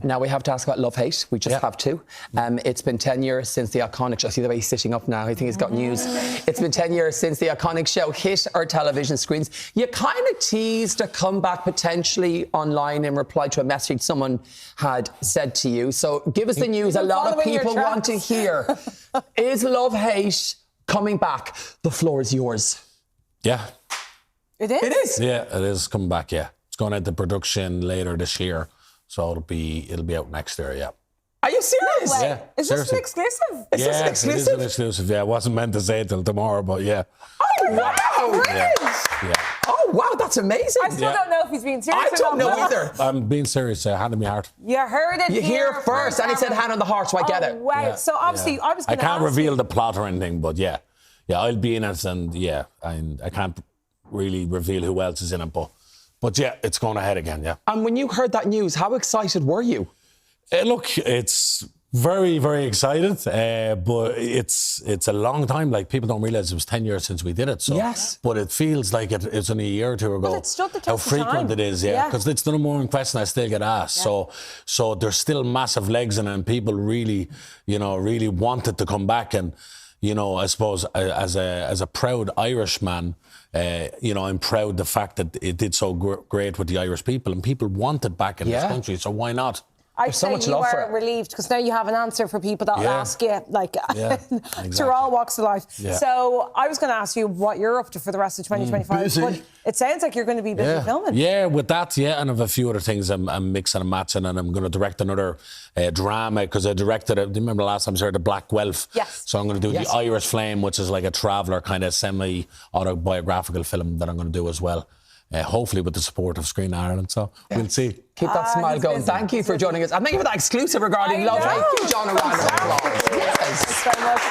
Now, we have to ask about Love Hate. We just have to. It's been 10 years since the iconic show. See the way he's sitting up now? I think he's got news. It's been 10 years since the iconic show hit our television screens. You kind of teased a comeback potentially online in reply to a message someone had said to you. So give us the news. A lot of people want to hear. Is Love Hate coming back? The floor is yours. Yeah. It is? It is? Yeah, it is coming back, yeah. It's going into production later this year. So it'll be out next year, yeah. Are you serious? No yeah, is this an exclusive? Is this an exclusive? It is an exclusive, yeah. I wasn't meant to say it till tomorrow, but yeah. Oh, wow. Yeah. Oh, wow, that's amazing. I still don't know if he's being serious. I don't know either. I'm being serious, hand on my heart. You heard it. You hear first, and he said hand on the heart, so I get it. Wow. Yeah. So obviously, I was going to I can't reveal the plot or anything, but yeah, I'll be in it, and I can't really reveal who else is in it, but yeah, it's going ahead again, yeah. And when you heard that news, how excited were you? Look, it's very, very excited, but it's a long time. Like, people don't realise it was 10 years since we did it. So, yes. But it feels like it's only a year or two ago. But it stood the test how of frequent time. it is, yeah. Because it's the number one question I still get asked. Yeah. So there's still massive legs in it, and people really, really want it to come back. And, I suppose as a proud Irishman, I'm proud the fact that it did so great with the Irish people, and people want it back in this country. So why not? I'd say you are relieved because now you have an answer for people that will ask you, exactly. through all walks of life. Yeah. So I was going to ask you what you're up to for the rest of 2025. Busy. But it sounds like you're going to be busy filming. Yeah, with that, and I have a few other things I'm mixing and matching, and I'm going to direct another drama because I directed it. Do you remember last time I heard the Black Guelph? Yes. So I'm going to do the Irish Flame, which is like a traveller kind of semi-autobiographical film that I'm going to do as well. Hopefully with the support of Screen Ireland, so we'll see. Keep that smile going. Thank you for joining us. And thank you for that exclusive regarding Love Hate. Give John a round of applause. Yes. Thanks very much.